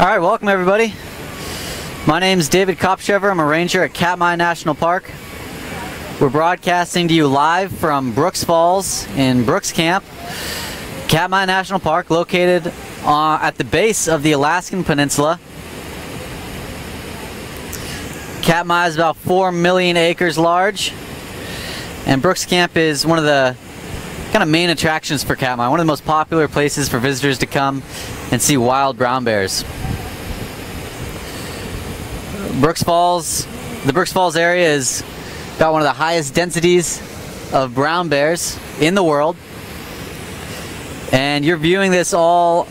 Alright, welcome everybody. My name's David Kopshever. I'm a ranger at Katmai National Park. We're broadcasting to you live from Brooks Falls in Brooks Camp, Katmai National Park, located at the base of the Alaskan Peninsula. Katmai is about 4 million acres large, and Brooks Camp is one of the kind of main attractions for Katmai, one of the most popular places for visitors to come and see wild brown bears. The Brooks Falls area is about one of the highest densities of brown bears in the world, and you're viewing this all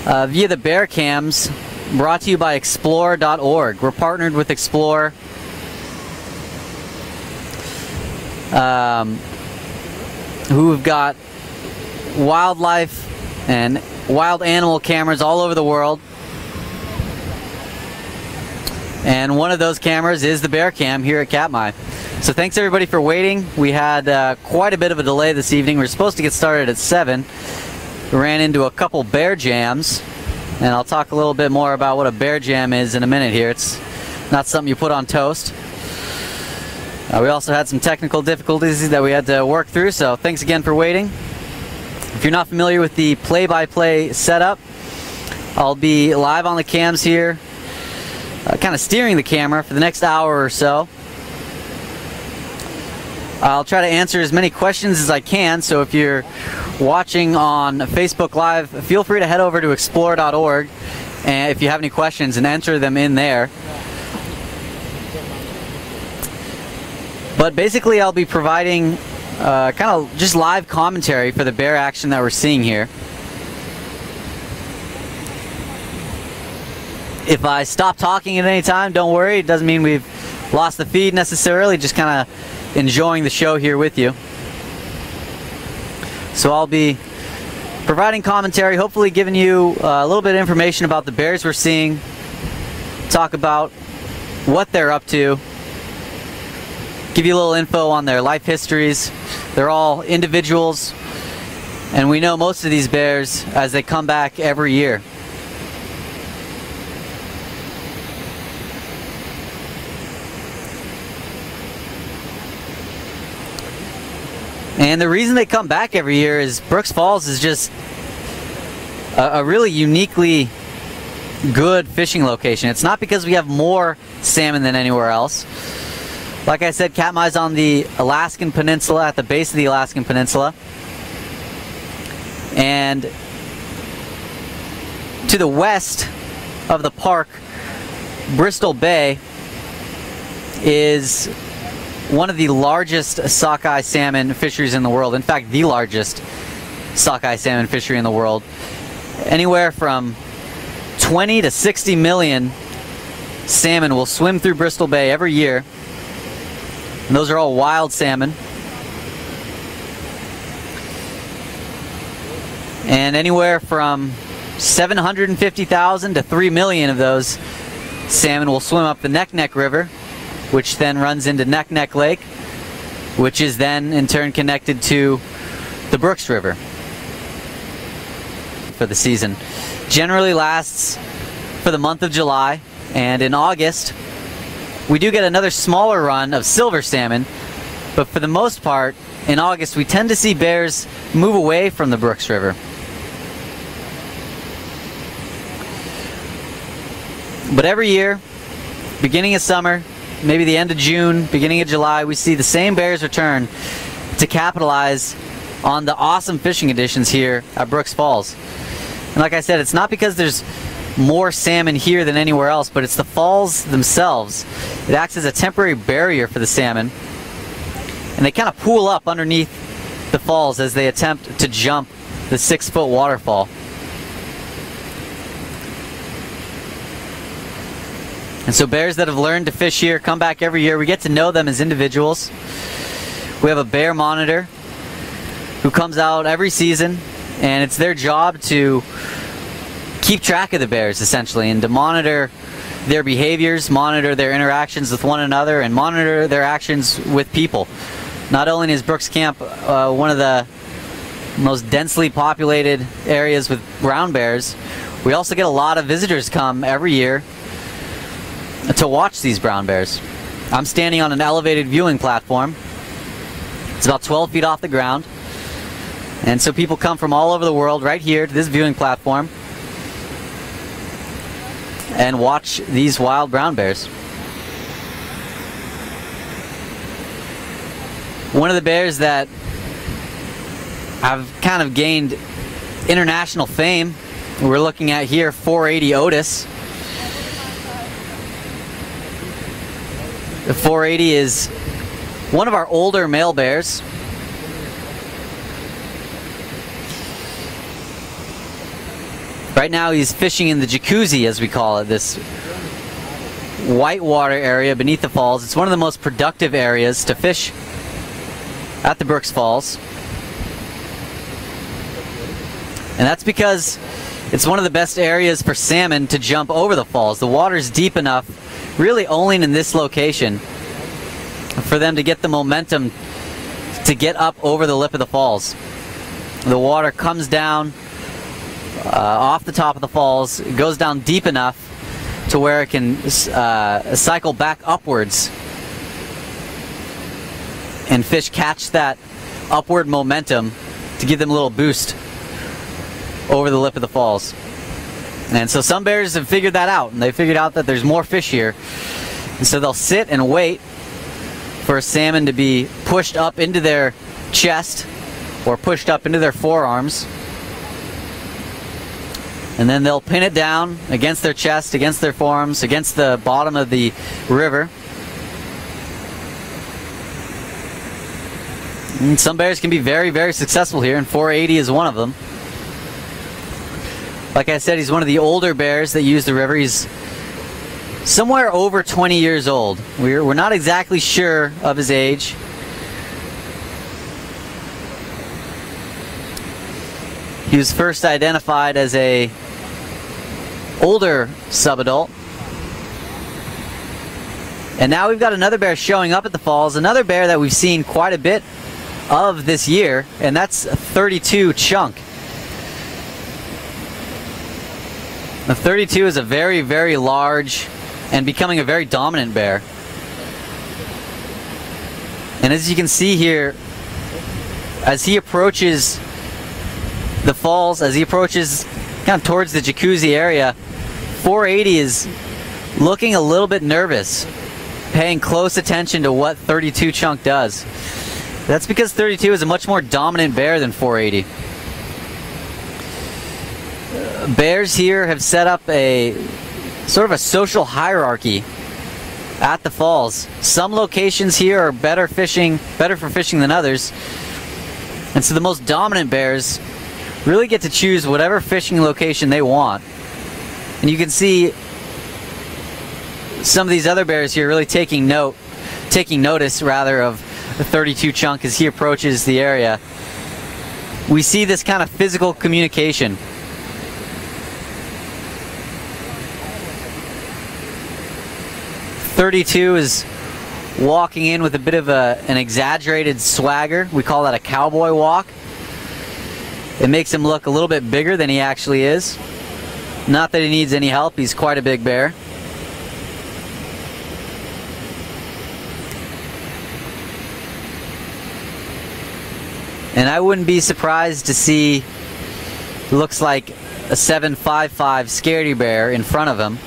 via the bear cams brought to you by explore.org. We're partnered with Explore, who've got wildlife and wild animal cameras all over the world. And one of those cameras is the bear cam here at Katmai. So thanks everybody for waiting. We had quite a bit of a delay this evening. We were supposed to get started at 7. We ran into a couple bear jams, and I'll talk a little bit more about what a bear jam is in a minute here. It's not something you put on toast. We also had some technical difficulties that we had to work through, so thanks again for waiting. If you're not familiar with the play-by-play setup, I'll be live on the cams here, kind of steering the camera for the next hour or so. I'll try to answer as many questions as I can, so if you're watching on Facebook Live, feel free to head over to explore.org and if you have any questions, and enter them in there. But basically I'll be providing kind of just live commentary for the bear action that we're seeing here. If I stop talking at any time, don't worry. It doesn't mean we've lost the feed necessarily, just kind of enjoying the show here with you. So I'll be providing commentary, hopefully giving you a little bit of information about the bears we're seeing, talk about what they're up to, give you a little info on their life histories. They're all individuals, and we know most of these bears as they come back every year. And the reason they come back every year is Brooks Falls is just a really uniquely good fishing location. It's not because we have more salmon than anywhere else. Like I said, Katmai's on the Alaskan Peninsula, at the base of the Alaskan Peninsula. And to the west of the park, Bristol Bay is one of the largest sockeye salmon fisheries in the world. In fact, the largest sockeye salmon fishery in the world. Anywhere from 20 to 60 million salmon will swim through Bristol Bay every year. And those are all wild salmon. And anywhere from 750,000 to 3 million of those salmon will swim up the Neck River, which then runs into Neck Lake, which is then in turn connected to the Brooks River for the season. Generally lasts for the month of July, and in August we do get another smaller run of silver salmon, but for the most part in August we tend to see bears move away from the Brooks River. But every year, beginning of summer, maybe the end of June, beginning of July, we see the same bears return to capitalize on the awesome fishing conditions here at Brooks Falls. And like I said, it's not because there's more salmon here than anywhere else, but it's the falls themselves. It acts as a temporary barrier for the salmon, and they kind of pool up underneath the falls as they attempt to jump the 6-foot waterfall. And so bears that have learned to fish here come back every year. We get to know them as individuals. We have a bear monitor who comes out every season, and it's their job to keep track of the bears essentially, and to monitor their behaviors, monitor their interactions with one another, and monitor their actions with people. Not only is Brooks Camp one of the most densely populated areas with brown bears, We also get a lot of visitors come every year to watch these brown bears. I'm standing on an elevated viewing platform. It's about 12 feet off the ground. And so people come from all over the world right here to this viewing platform and watch these wild brown bears. One of the bears that have kind of gained international fame, we're looking at here, 480 Otis. The 480 is one of our older male bears. Right now he's fishing in the jacuzzi, as we call it, this whitewater area beneath the falls. It's one of the most productive areas to fish at the Brooks Falls. And that's because it's one of the best areas for salmon to jump over the falls. The water's deep enough, really only in this location, for them to get the momentum to get up over the lip of the falls. The water comes down off the top of the falls, it goes down deep enough to where it can cycle back upwards, and fish catch that upward momentum to give them a little boost over the lip of the falls. And so some bears have figured that out, and they figured out that there's more fish here, and so they'll sit and wait for a salmon to be pushed up into their chest or pushed up into their forearms, and then they'll pin it down against their chest, against their forearms, against the bottom of the river. And some bears can be very, very successful here, and 480 is one of them. Like I said, he's one of the older bears that use the river. He's somewhere over 20 years old. We're not exactly sure of his age. He was first identified as a older subadult. And now we've got another bear showing up at the falls, another bear that we've seen quite a bit of this year, and that's a 32 chunk. The 32 is a very, very large and becoming a very dominant bear. And as you can see here, as he approaches the falls, as he approaches kind of towards the jacuzzi area, 480 is looking a little bit nervous, paying close attention to what 32 chunk does. That's because 32 is a much more dominant bear than 480. Bears here have set up a sort of a social hierarchy at the falls. Some locations here are better for fishing than others. And so the most dominant bears really get to choose whatever fishing location they want. And you can see some of these other bears here really taking notice rather of the 32 chunk as he approaches the area. We see this kind of physical communication. .32 is walking in with a bit of an exaggerated swagger. We call that a cowboy walk. It makes him look a little bit bigger than he actually is. Not that he needs any help, he's quite a big bear. And I wouldn't be surprised to see, looks like a 7.55 scaredy bear in front of him.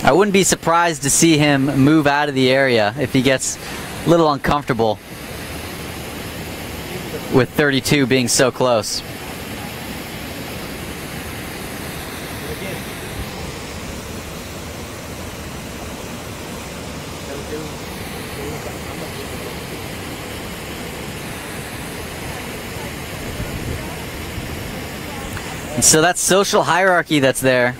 I wouldn't be surprised to see him move out of the area if he gets a little uncomfortable with 32 being so close. And so that social hierarchy that's there,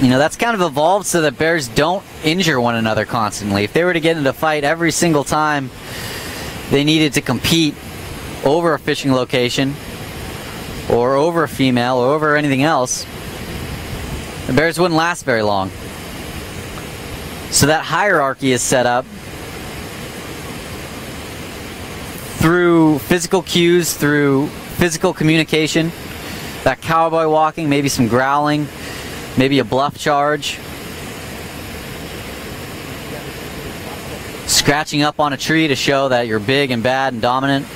you know, that's kind of evolved so that bears don't injure one another constantly. If they were to get into a fight every single time they needed to compete over a fishing location or over a female or over anything else, the bears wouldn't last very long. So that hierarchy is set up through physical cues, through physical communication, that cowboy walking, maybe some growling, maybe a bluff charge. Scratching up on a tree to show that you're big and bad and dominant.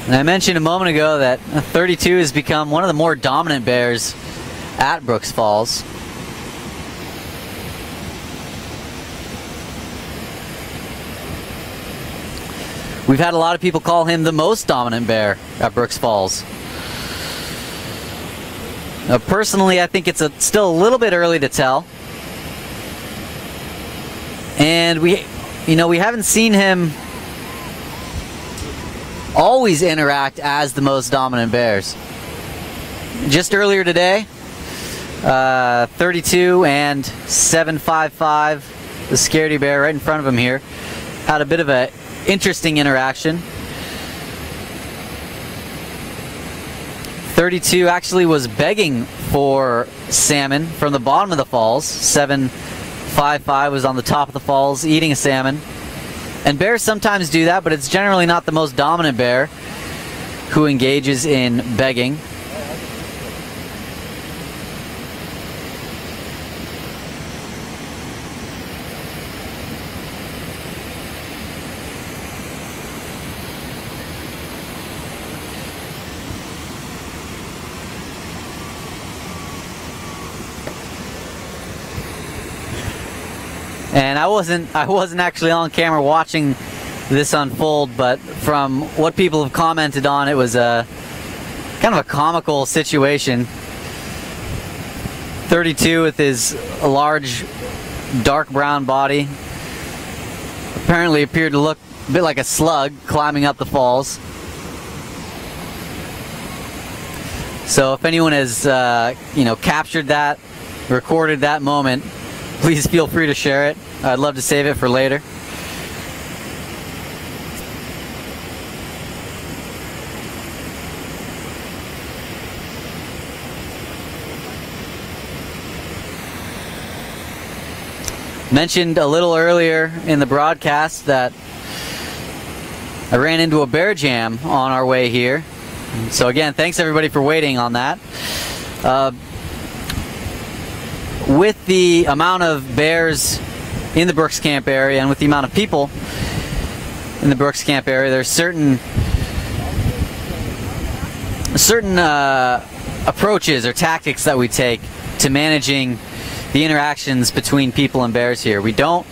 And I mentioned a moment ago that 32 has become one of the more dominant bears at Brooks Falls. We've had a lot of people call him the most dominant bear at Brooks Falls. Personally, I think it's still a little bit early to tell. And we haven't seen him always interact as the most dominant bears. Just earlier today, 32 and 755, the scaredy bear right in front of him here, had a bit of an interesting interaction. 32 actually was begging for salmon from the bottom of the falls. 755 was on the top of the falls eating a salmon. And bears sometimes do that, but it's generally not the most dominant bear who engages in begging. And I wasn't actually on camera watching this unfold, but from what people have commented on, it was a kind of a comical situation. 32 with his large dark brown body apparently appeared to look a bit like a slug climbing up the falls. So if anyone has captured that, recorded that moment, please feel free to share it. I'd love to save it for later. Mentioned a little earlier in the broadcast that I ran into a bear jam on our way here. So again, thanks everybody for waiting on that. With the amount of bears in the Brooks Camp area and with the amount of people in the Brooks Camp area, there's certain approaches or tactics that we take to managing the interactions between people and bears here. We don't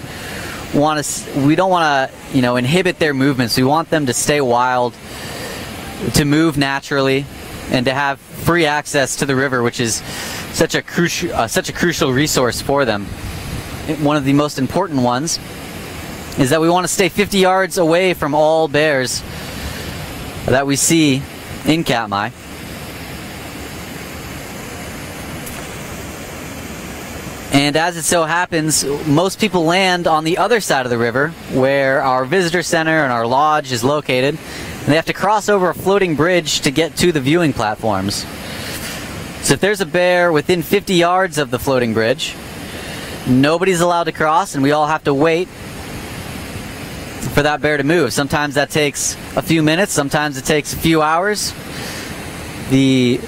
want to inhibit their movements. We want them to stay wild, to move naturally, and to have free access to the river, which is such a crucial resource for them. One of the most important ones is that we want to stay 50 yards away from all bears that we see in Katmai. And as it so happens, most people land on the other side of the river where our visitor center and our lodge is located, and they have to cross over a floating bridge to get to the viewing platforms. So if there's a bear within 50 yards of the floating bridge, nobody's allowed to cross, and we all have to wait for that bear to move. Sometimes that takes a few minutes, sometimes it takes a few hours. The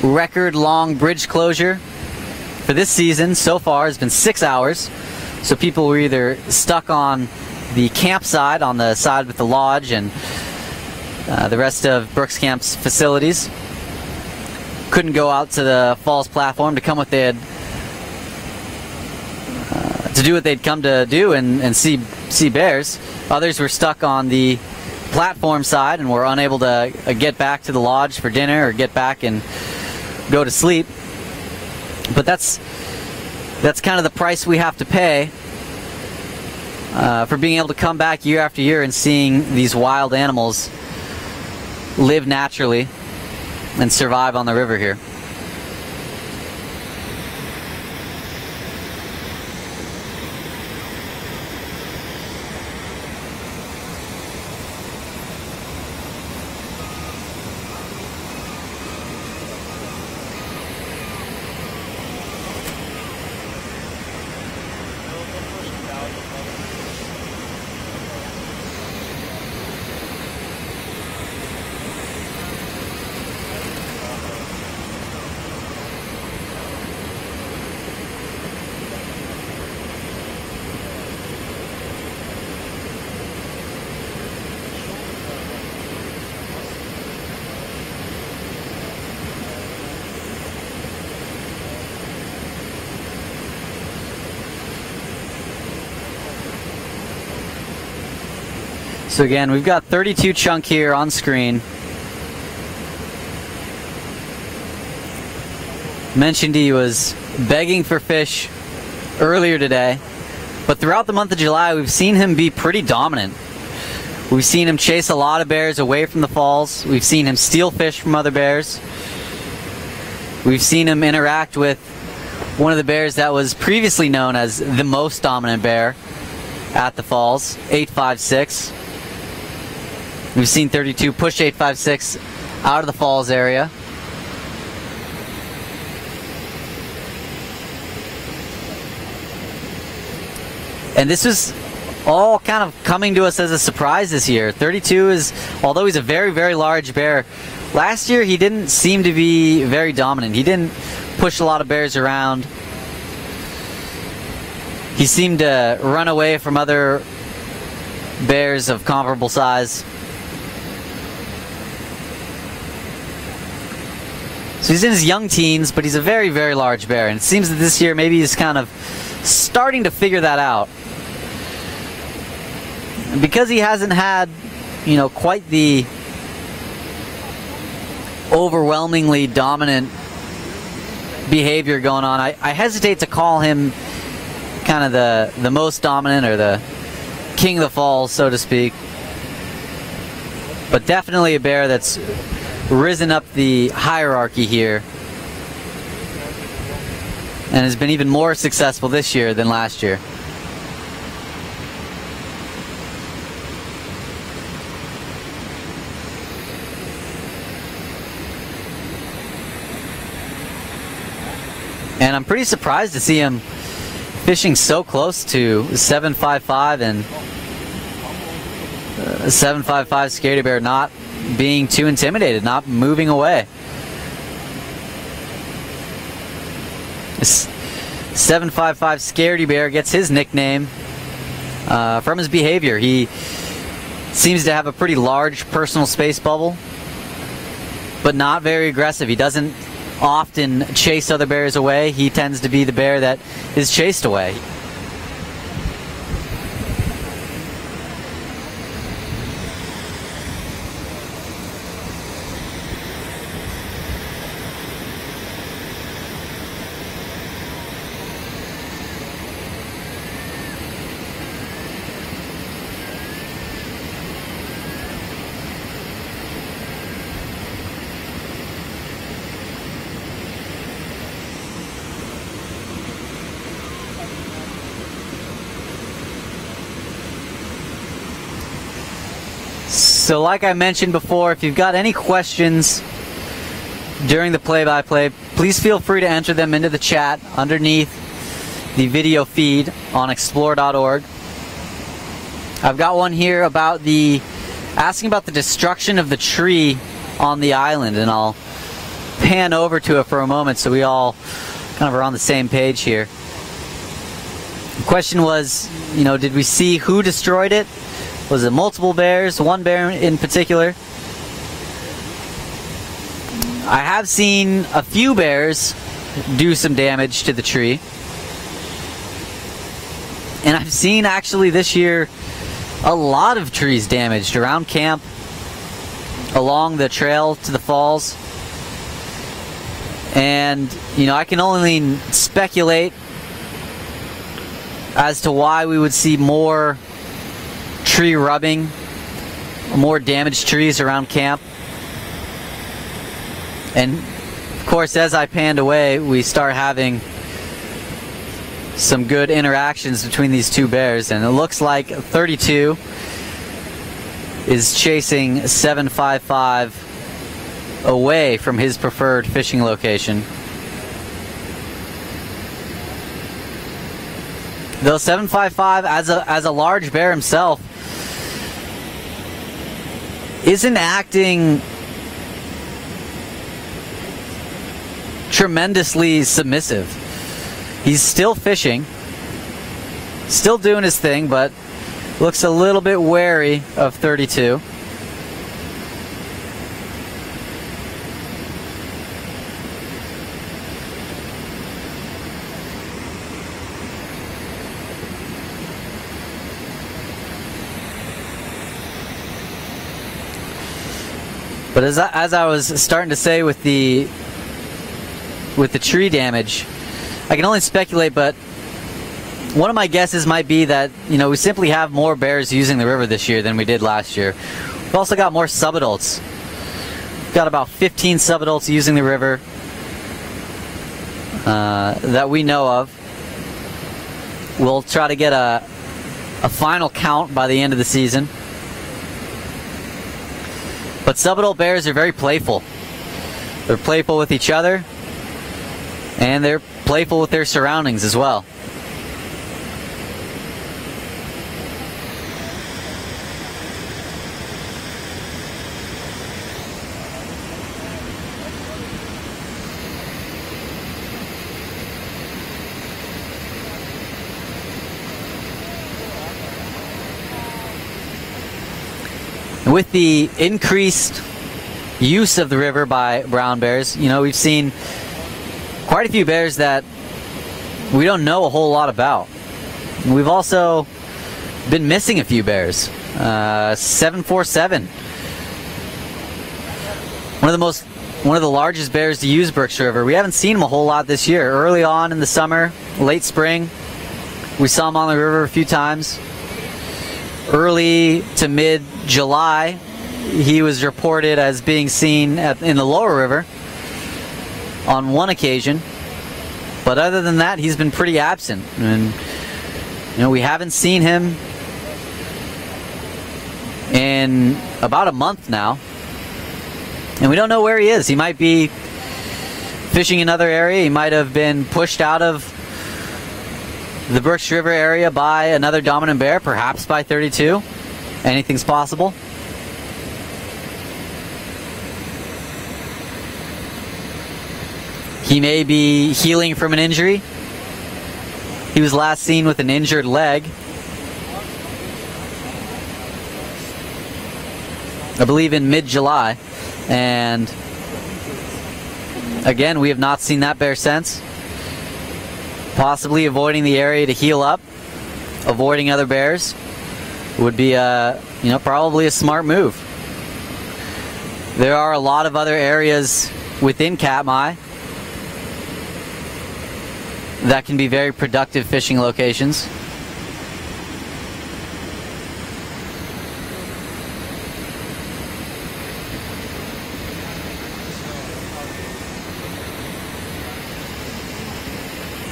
record long bridge closure for this season so far has been 6 hours. So people were either stuck on the campsite, on the side with the lodge and the rest of Brooks Camp's facilities, couldn't go out to the falls platform to come what they had to do what they'd come to do and see bears. Others were stuck on the platform side and were unable to get back to the lodge for dinner or get back and go to sleep. But that's kind of the price we have to pay for being able to come back year after year and seeing these wild animals live naturally and survive on the river here. So again, we've got 32 chunk here on screen. Mentioned he was begging for fish earlier today, but throughout the month of July we've seen him be pretty dominant. We've seen him chase a lot of bears away from the falls. We've seen him steal fish from other bears. We've seen him interact with one of the bears that was previously known as the most dominant bear at the falls, 856. We've seen 32 push 856 out of the falls area. And this was all kind of coming to us as a surprise this year. 32 is, although he's a very, very large bear, last year he didn't seem to be very dominant. He didn't push a lot of bears around. He seemed to run away from other bears of comparable size. So he's in his young teens, but he's a very, very large bear. And it seems that this year maybe he's kind of starting to figure that out. And because he hasn't had, you know, quite the overwhelmingly dominant behavior going on, I hesitate to call him kind of the most dominant or the king of the falls, so to speak. But definitely a bear that's risen up the hierarchy here and has been even more successful this year than last year. And I'm pretty surprised to see him fishing so close to 755 and 755 Scaredy Bear not being too intimidated, not moving away. This 755 Scaredy Bear gets his nickname from his behavior. He seems to have a pretty large personal space bubble, but not very aggressive. He doesn't often chase other bears away. He tends to be the bear that is chased away. So like I mentioned before, if you've got any questions during the play-by-play, please feel free to enter them into the chat underneath the video feed on explore.org. I've got one here about asking about the destruction of the tree on the island, and I'll pan over to it for a moment so we all kind of are on the same page here. The question was, you know, did we see who destroyed it? Was it multiple bears, one bear in particular? I have seen a few bears do some damage to the tree. And I've seen actually this year a lot of trees damaged around camp, along the trail to the falls. And, you know, I can only speculate as to why we would see more tree rubbing, more damaged trees around camp. And of course, as I panned away, we start having some good interactions between these two bears, and it looks like 32 is chasing 755 away from his preferred fishing location. Though 755 as a large bear himself isn't acting tremendously submissive. He's still fishing, still doing his thing, but looks a little bit wary of 32. But as I was starting to say with the tree damage, I can only speculate, but one of my guesses might be that, you know, we simply have more bears using the river this year than we did last year. We've also got more subadults. We've got about 15 subadults using the river that we know of. We'll try to get a final count by the end of the season. But subadult bears are very playful. They're playful with each other, and they're playful with their surroundings as well. With the increased use of the river by brown bears, you know, we've seen quite a few bears that we don't know a whole lot about. We've also been missing a few bears. 747, one of the largest bears to use Brooks River. We haven't seen him a whole lot this year. Early on in the summer, late spring, we saw him on the river a few times. Early to mid-July, he was reported as being seen in the lower river on one occasion. But other than that, he's been pretty absent. And, you know, we haven't seen him in about a month now. And we don't know where he is. He might be fishing in another area. He might have been pushed out of the Brooks River area by another dominant bear, perhaps by 32. Anything's possible. He may be healing from an injury. He was last seen with an injured leg, I believe in mid-July, and again, we have not seen that bear since. Possibly avoiding the area to heal up, avoiding other bears would be you know, probably a smart move. There are a lot of other areas within Katmai that can be very productive fishing locations.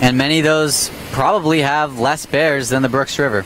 And many of those probably have less bears than the Brooks River.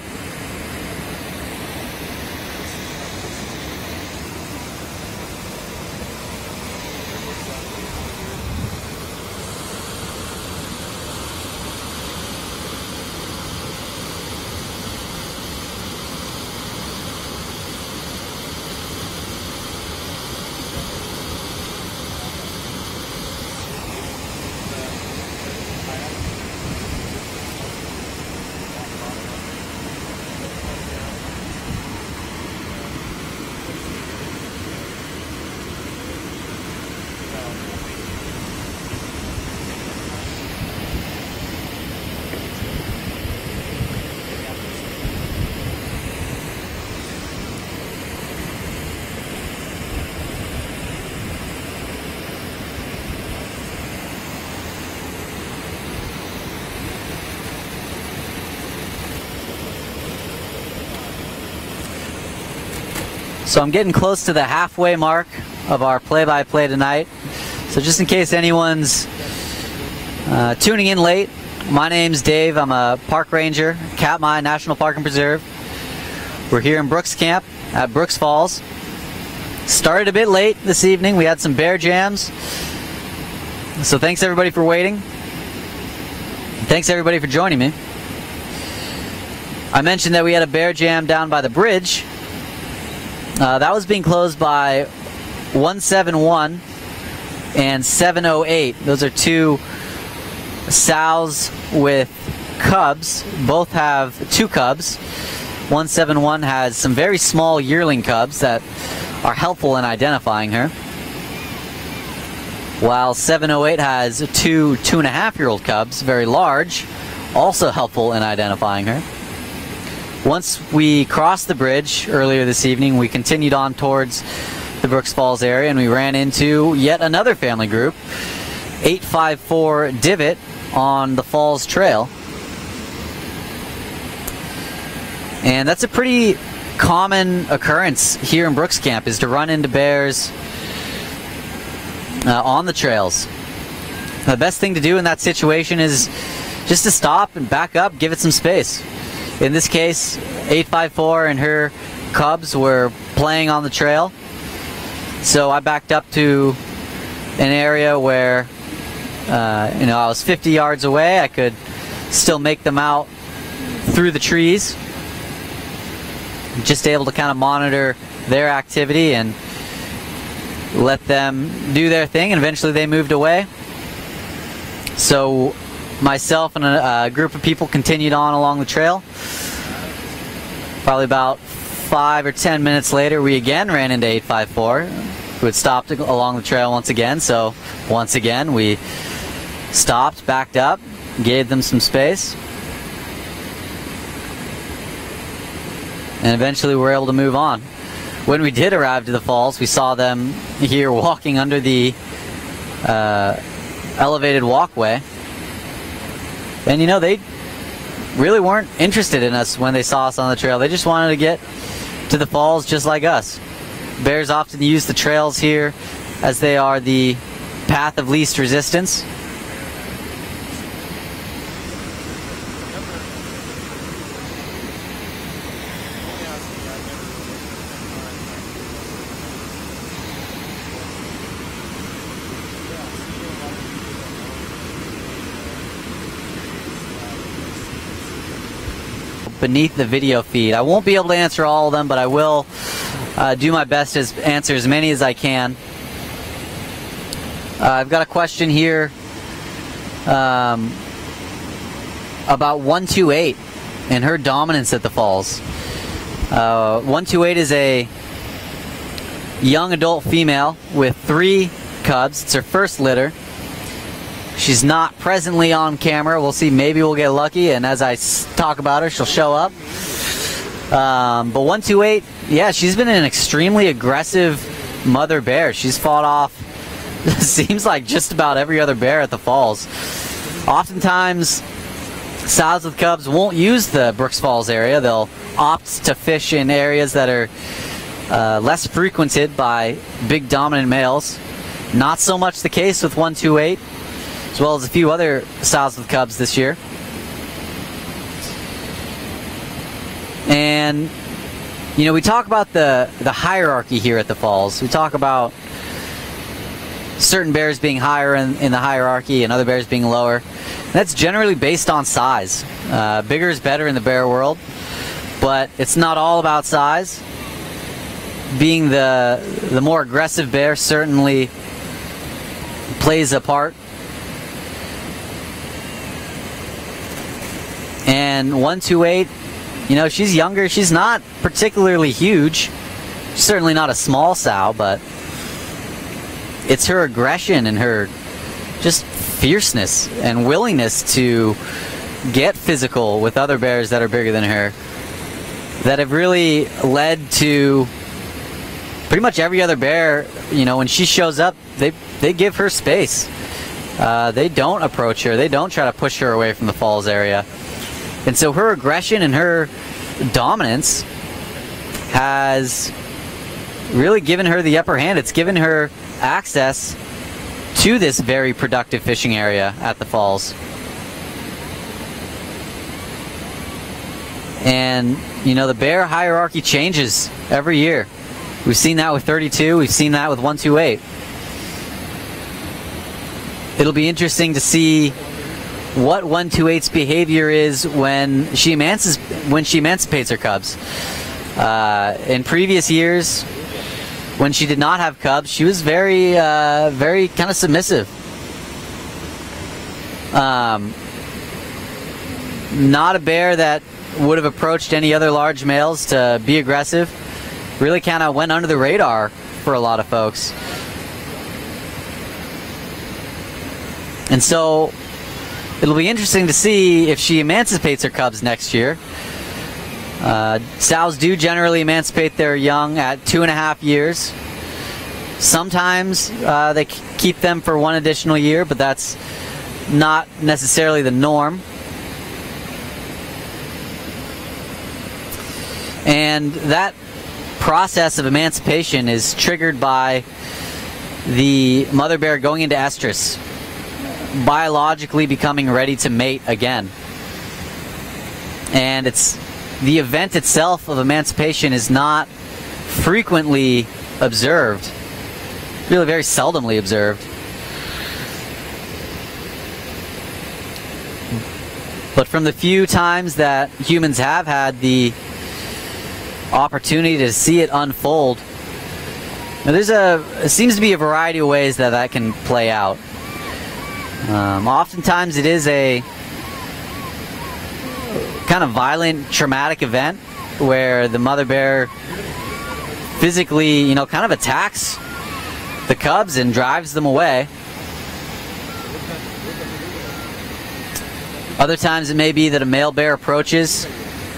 So I'm getting close to the halfway mark of our play-by-play tonight. So just in case anyone's tuning in late, my name's Dave. I'm a park ranger, Katmai National Park and Preserve. We're here in Brooks Camp at Brooks Falls. Started a bit late this evening. We had some bear jams. So thanks everybody for waiting. Thanks everybody for joining me. I mentioned that we had a bear jam down by the bridge. That was being closed by 171 and 708. Those are two sows with cubs. Both have two cubs. 171 has some very small yearling cubs that are helpful in identifying her, while 708 has two 2.5-year-old cubs, very large, also helpful in identifying her. Once we crossed the bridge earlier this evening, we continued on towards the Brooks Falls area, and we ran into yet another family group, 854 Divot, on the Falls Trail. And that's a pretty common occurrence here in Brooks Camp, is to run into bears on the trails. The best thing to do in that situation is just to stop and back up, give it some space. In this case, 854 and her cubs were playing on the trail, so I backed up to an area where I was 50 yards away. I could still make them out through the trees, just able to kind of monitor their activity and let them do their thing, and eventually they moved away. So myself and a group of people continued on along the trail. Probably about 5 or 10 minutes later, we again ran into 854, who had stopped along the trail once again. So once again, we stopped, backed up, gave them some space, and eventually we were able to move on. When we did arrive to the falls, we saw them here walking under the elevated walkway, and they really weren't interested in us when they saw us on the trail. They just wanted to get to the falls just like us. Bears often use the trails here as they are the path of least resistance. Beneath the video feed, I won't be able to answer all of them, but I will do my best to answer as many as I can. I've got a question here about 128 and her dominance at the falls. 128 is a young adult female with 3 cubs. It's her first litter. She's not presently on camera. We'll see. Maybe we'll get lucky, and as I talk about her, she'll show up. But 128, yeah, she's been an extremely aggressive mother bear. She's fought off, seems like, just about every other bear at the falls. Oftentimes, sows with cubs won't use the Brooks Falls area. They'll opt to fish in areas that are less frequented by big dominant males. Not so much the case with 128. As well as a few other sows with cubs this year. And we talk about the hierarchy here at the falls. We talk about certain bears being higher in the hierarchy and other bears being lower. And that's generally based on size. Bigger is better in the bear world, but it's not all about size. Being the more aggressive bear certainly plays a part. And 128, she's younger. She's not particularly huge. She's certainly not a small sow, but it's her aggression and her just fierceness and willingness to get physical with other bears that are bigger than her that have really led to pretty much every other bear. When she shows up, they give her space. They don't approach her. They don't try to push her away from the falls area. And so her aggression and her dominance has really given her the upper hand. It's given her access to this very productive fishing area at the falls. And, the bear hierarchy changes every year. We've seen that with 32. We've seen that with 128. It'll be interesting to see what 128's behavior is when she emancipates her cubs. In previous years, when she did not have cubs, she was very kind of submissive. Not a bear that would have approached any other large males to be aggressive. Really kind of went under the radar for a lot of folks. And so it'll be interesting to see if she emancipates her cubs next year. Sows do generally emancipate their young at 2.5 years. Sometimes they keep them for one additional year, but that's not necessarily the norm. And that process of emancipation is triggered by the mother bear going into estrus, biologically becoming ready to mate again. And it's the event itself of emancipation is not frequently observed, really very seldomly observed. But from the few times that humans have had the opportunity to see it unfold, now it seems to be a variety of ways that that can play out. Oftentimes it is a kind of violent, traumatic event where the mother bear physically, kind of attacks the cubs and drives them away. Other times it may be that a male bear approaches,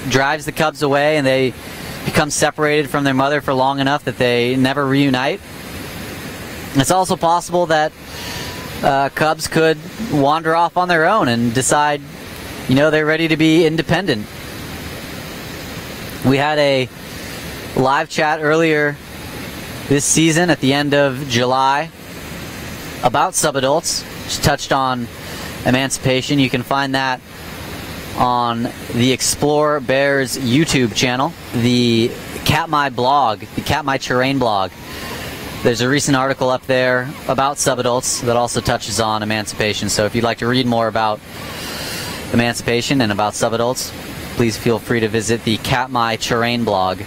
drives the cubs away, and they become separated from their mother for long enough that they never reunite. It's also possible that cubs could wander off on their own and decide, they're ready to be independent. We had a live chat earlier this season at the end of July about subadults, which touched on emancipation. You can find that on the Explore Bears YouTube channel, the Katmai blog, the Katmai terrain blog. There's a recent article up there about subadults that also touches on emancipation. So if you'd like to read more about emancipation and about subadults, please feel free to visit the Katmai terrain blog.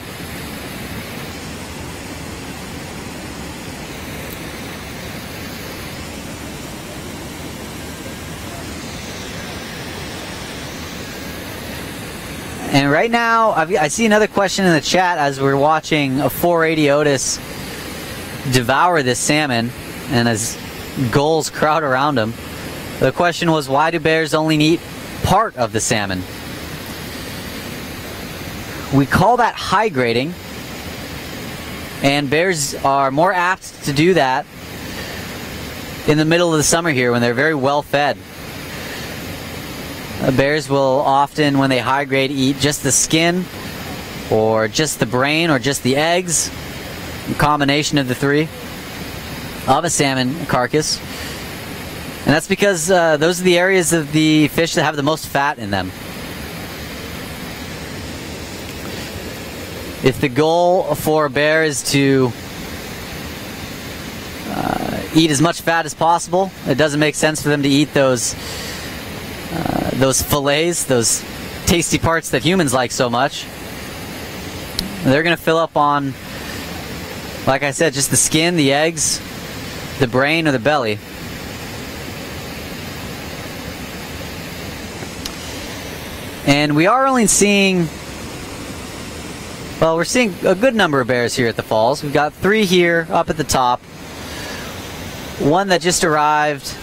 And right now, I see another question in the chat as we're watching a 480 Otis devour this salmon, and as gulls crowd around him. The question was, why do bears only eat part of the salmon? We call that high grading, and bears are more apt to do that in the middle of the summer here when they're very well fed. Bears will often, when they high grade, eat just the skin, or just the brain, or just the eggs, a combination of the three, of a salmon carcass. And that's because those are the areas of the fish that have the most fat in them. If the goal for a bear is to eat as much fat as possible, it doesn't make sense for them to eat those fillets, those tasty parts that humans like so much. They're going to fill up on, like I said, just the skin, the eggs, the brain, or the belly. And we are only seeing, we're seeing a good number of bears here at the falls. We've got 3 here up at the top. One that just arrived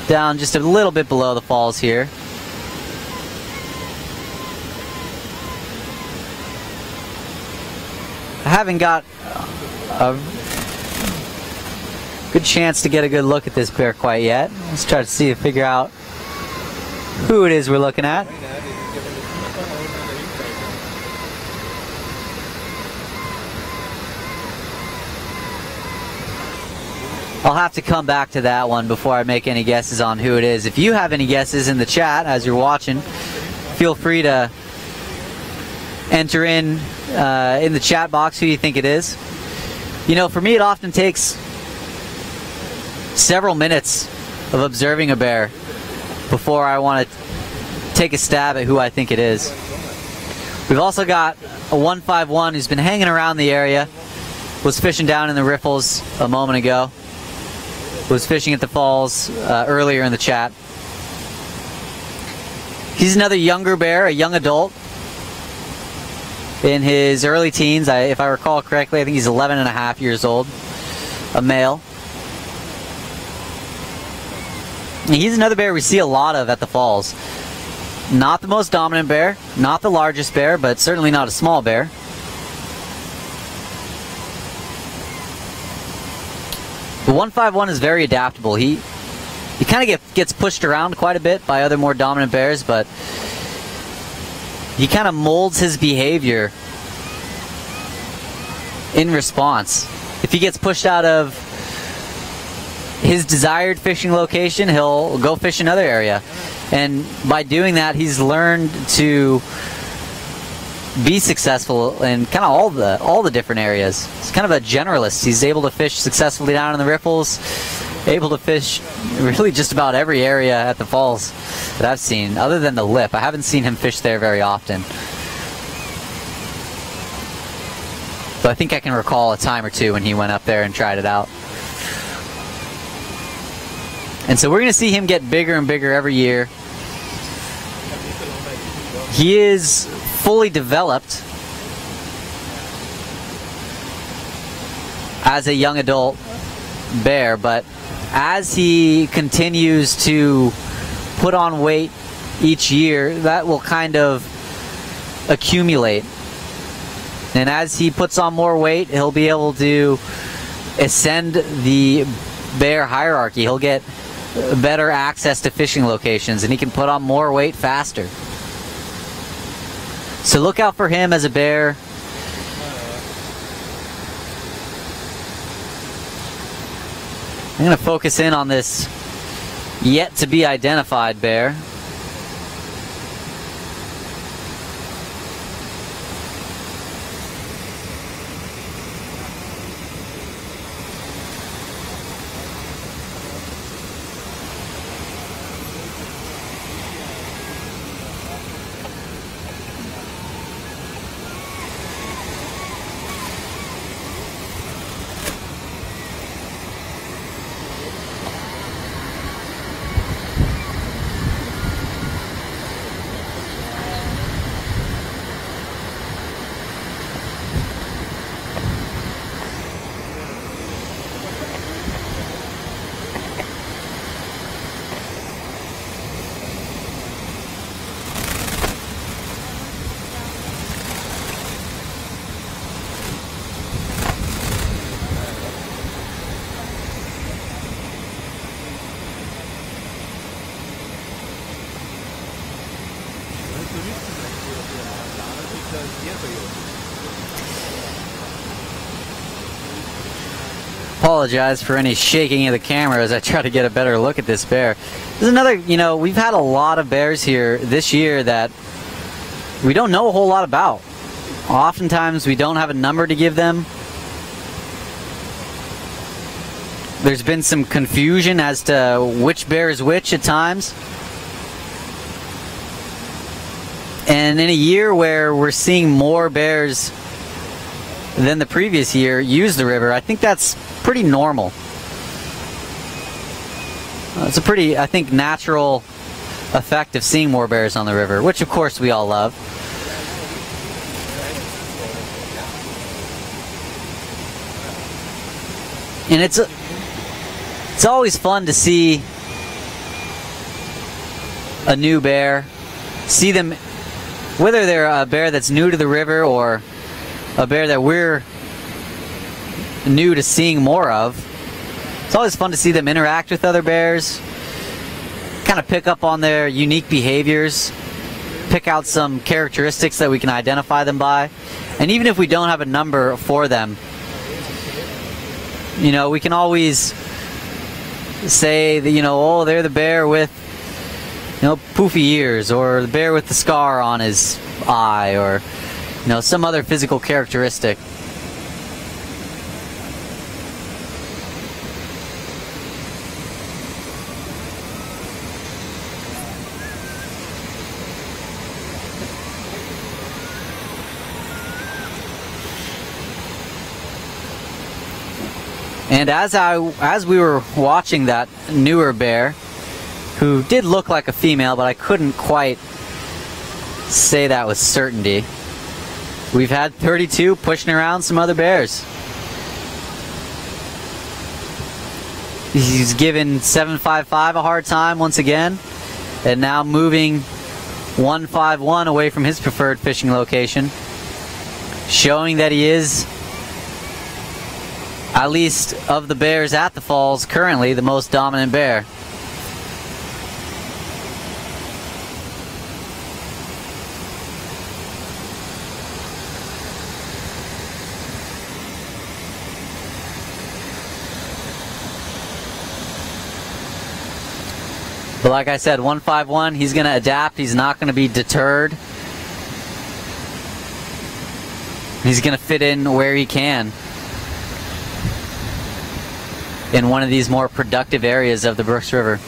down just a little bit below the falls here. I haven't got a good chance to get a good look at this bear quite yet. Let's try to figure out who it is we're looking at. I'll have to come back to that one before I make any guesses on who it is. If you have any guesses in the chat as you're watching, feel free to enter in the chat box who you think it is. For me, it often takes several minutes of observing a bear before I want to take a stab at who I think it is. We've also got a 151 who's been hanging around the area, was fishing down in the riffles a moment ago, was fishing at the falls earlier in the chat. He's another younger bear, a young adult, in his early teens. If I recall correctly, I think he's 11 and a half years old, a male. And he's another bear we see a lot of at the falls. Not the most dominant bear, not the largest bear, but certainly not a small bear. 151 is very adaptable. He kind of gets pushed around quite a bit by other more dominant bears, but he kind of molds his behavior in response. If he gets pushed out of his desired fishing location, he'll go fish another area. And by doing that, he's learned to be successful in kind of all the different areas. He's kind of a generalist. He's able to fish successfully down in the riffles, able to fish really just about every area at the falls that I've seen, other than the lip. I haven't seen him fish there very often. But I think I can recall a time or two when he went up there and tried it out. And so we're going to see him get bigger and bigger every year. He is fully developed as a young adult bear, but as he continues to put on weight each year, that will kind of accumulate. And as he puts on more weight, he'll be able to ascend the bear hierarchy. He'll get better access to fishing locations, and he can put on more weight faster. So look out for him as a bear. I'm going to focus in on this yet to be identified bear. Apologize for any shaking of the camera as I try to get a better look at this bear. This is another, we've had a lot of bears here this year that we don't know a whole lot about. Oftentimes we don't have a number to give them. There's been some confusion as to which bear is which at times. And in a year where we're seeing more bears than the previous year use the river, I think that's pretty normal. It's a pretty, I think, natural effect of seeing more bears on the river, which of course we all love. And it's always fun to see a new bear, see them, whether they're a bear that's new to the river or a bear that we're new to seeing more of. It's always fun to see them interact with other bears, kind of pick up on their unique behaviors, pick out some characteristics that we can identify them by. And even if we don't have a number for them, we can always say that, oh, they're the bear with, poofy ears, or the bear with the scar on his eye, or, some other physical characteristic. And as we were watching that newer bear, who did look like a female, but I couldn't quite say that with certainty, we've had 32 pushing around some other bears. He's given 755 a hard time once again, and now moving 151 away from his preferred fishing location, showing that he is at least of the bears at the falls, currently the most dominant bear. But like I said, 151, he's going to adapt. He's not going to be deterred. He's going to fit in where he can in one of these more productive areas of the Brooks River.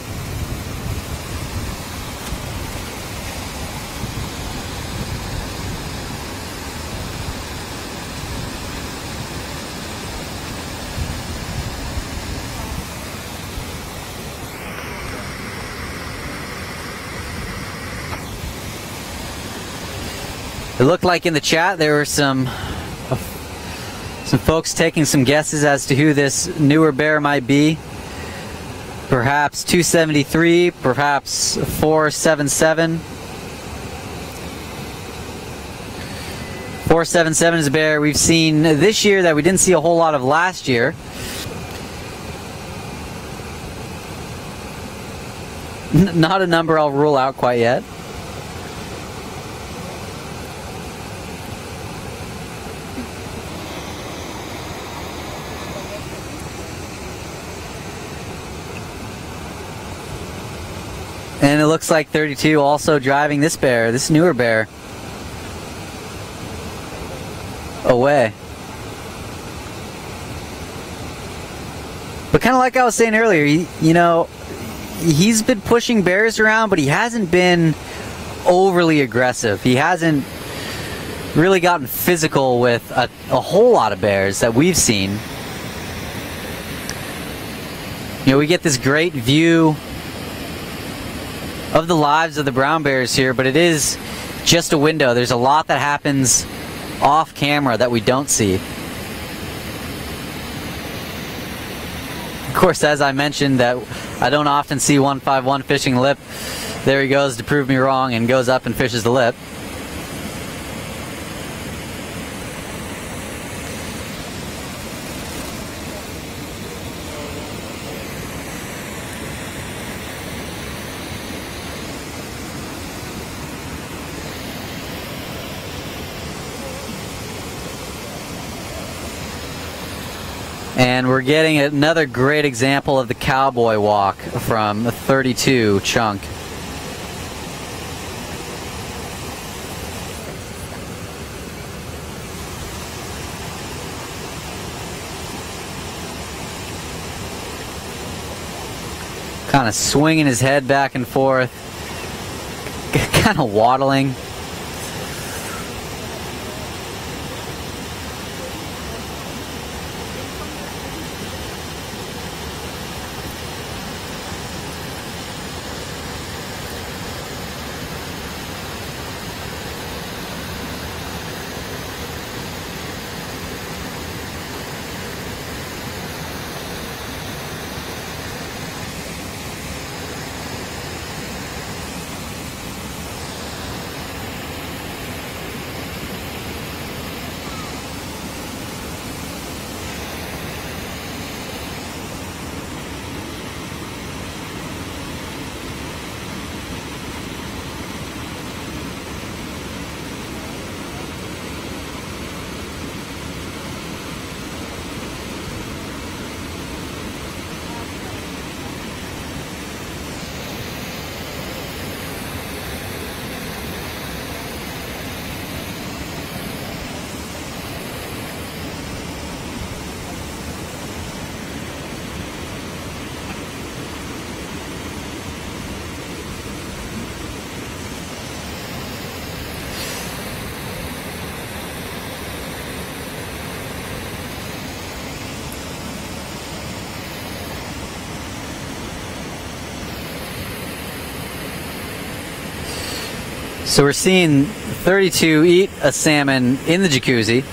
It looked like in the chat there were some folks taking some guesses as to who this newer bear might be. Perhaps 273, perhaps 477. 477 is a bear we've seen this year that we didn't see a whole lot of last year. Not a number I'll rule out quite yet. And it looks like 32 also driving this bear, this newer bear, away. But kind of like I was saying earlier, you know, he's been pushing bears around, but he hasn't been overly aggressive. He hasn't really gotten physical with a whole lot of bears that we've seen. You know, we get this great view of the lives of the brown bears here, but it is just a window. There's a lot that happens off camera that we don't see. Of course, as I mentioned, that I don't often see 151 fishing lip. There he goes to prove me wrong and goes up and fishes the lip. And we're getting another great example of the cowboy walk from the 32 chunk. Kind of swinging his head back and forth, kind of waddling. So we're seeing 32 eat a salmon in the jacuzzi,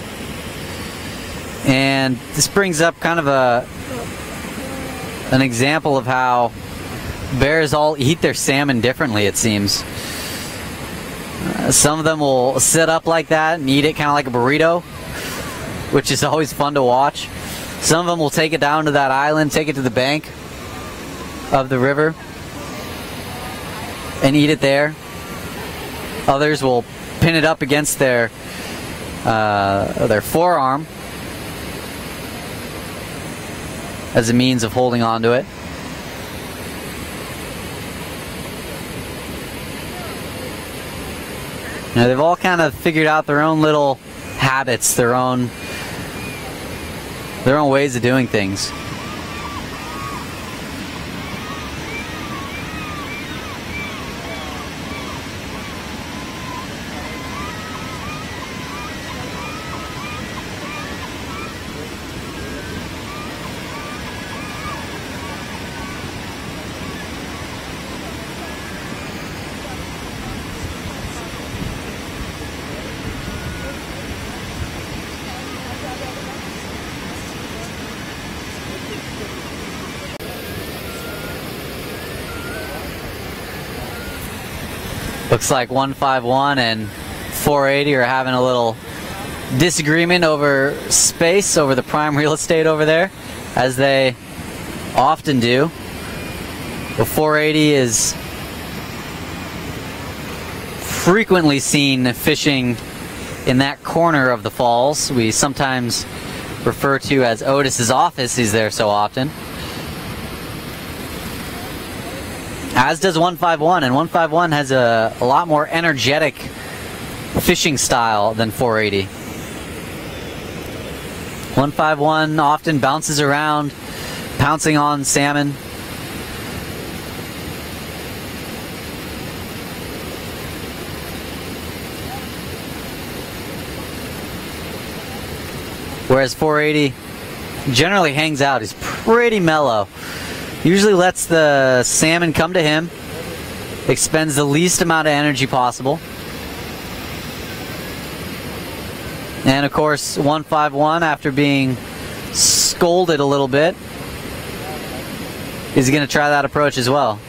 and this brings up kind of an example of how bears all eat their salmon differently, it seems. Some of them will sit up like that and eat it kind of like a burrito, which is always fun to watch. Some of them will take it down to that island, take it to the bank of the river, and eat it there. Others will pin it up against their forearm as a means of holding on to it. Now, they've all kind of figured out their own little habits, their own ways of doing things. Looks like 151 and 480 are having a little disagreement over space, over the prime real estate over there, as they often do. The 480 is frequently seen fishing in that corner of the falls. We sometimes refer to as Otis's office. He's there so often. As does 151, and 151 has a lot more energetic fishing style than 480. 151 often bounces around, pouncing on salmon. Whereas 480 generally hangs out. He's pretty mellow. Usually lets the salmon come to him, expends the least amount of energy possible. And of course, 151, after being scolded a little bit, is going to try that approach as well.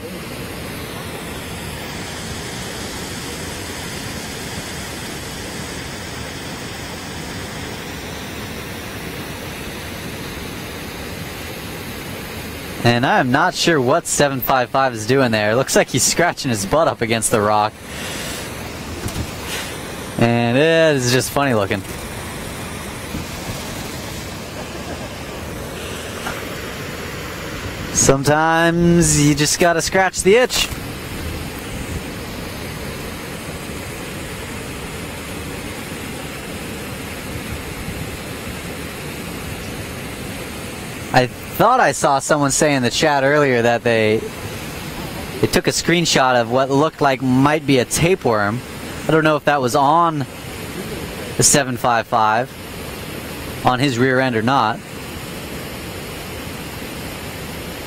And I am not sure what 755 is doing there. It looks like he's scratching his butt up against the rock. And it is just funny looking. Sometimes you just gotta scratch the itch. I thought I saw someone say in the chat earlier that they took a screenshot of what looked like might be a tapeworm. I don't know if that was on the 755 on his rear end or not.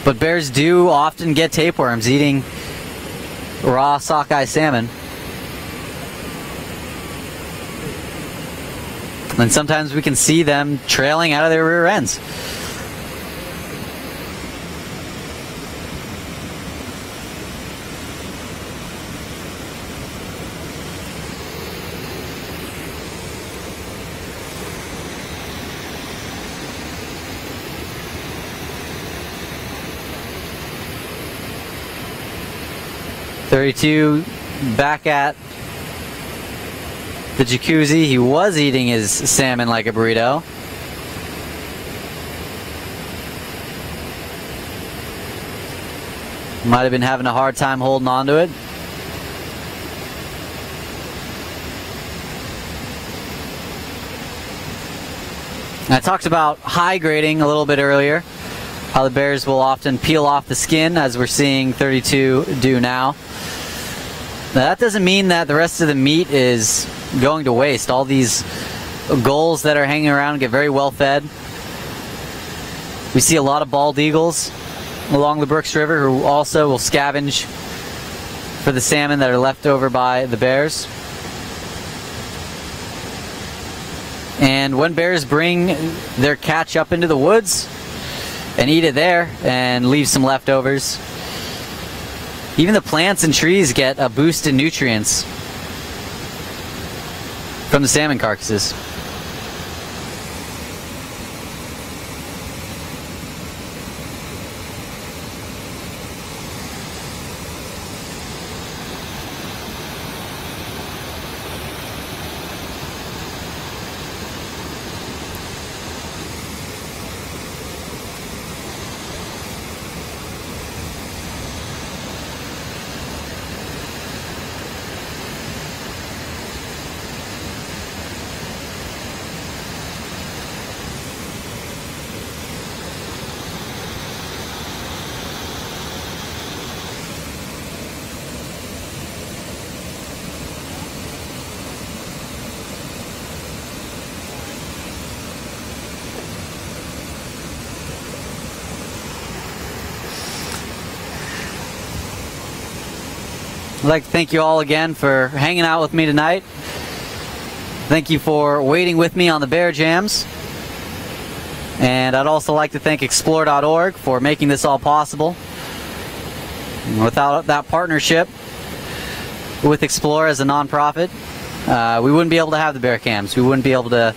But bears do often get tapeworms eating raw sockeye salmon. And sometimes we can see them trailing out of their rear ends. .32 back at the jacuzzi. He was eating his salmon like a burrito. Might have been having a hard time holding on to it. And I talked about high grading a little bit earlier. How the bears will often peel off the skin, as we're seeing 32 do now. Now, that doesn't mean that the rest of the meat is going to waste. All these gulls that are hanging around get very well fed. We see a lot of bald eagles along the Brooks River who also will scavenge for the salmon that are left over by the bears. And when bears bring their catch up into the woods and eat it there and leave some leftovers, even the plants and trees get a boost in nutrients from the salmon carcasses. I'd like to thank you all again for hanging out with me tonight. Thank you for waiting with me on the bear jams. And I'd also like to thank Explore.org for making this all possible. Without that partnership with Explore as a nonprofit, we wouldn't be able to have the bear cams. We wouldn't be able to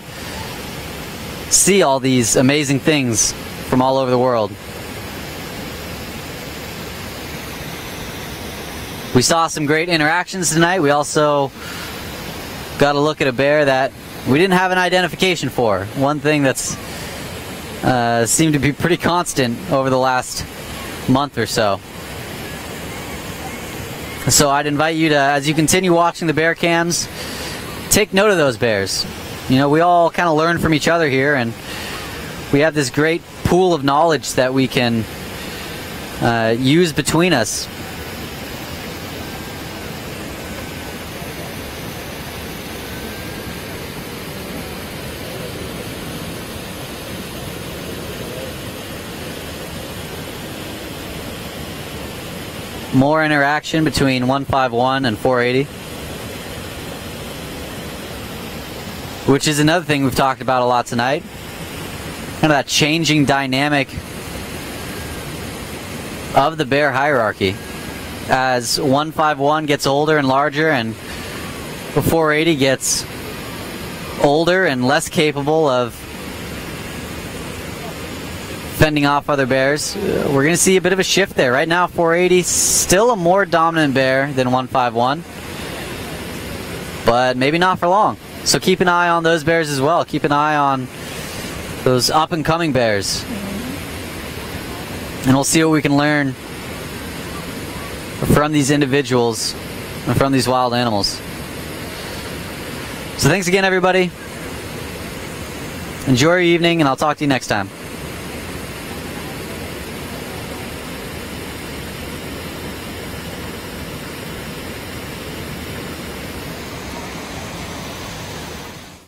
see all these amazing things from all over the world. We saw some great interactions tonight. We also got a look at a bear that we didn't have an identification for. One thing that's seemed to be pretty constant over the last month or so. So I'd invite you to, as you continue watching the bear cams, take note of those bears. You know, we all kind of learn from each other here, and we have this great pool of knowledge that we can use between us. More interaction between 151 and 480. Which is another thing we've talked about a lot tonight. Kind of that changing dynamic of the bear hierarchy. As 151 gets older and larger and 480 gets older and less capable of fending off other bears, we're going to see a bit of a shift there. Right now, 480 is still a more dominant bear than 151, but maybe not for long. So keep an eye on those bears as well. Keep an eye on those up-and-coming bears, and we'll see what we can learn from these individuals and from these wild animals. So thanks again, everybody. Enjoy your evening, and I'll talk to you next time.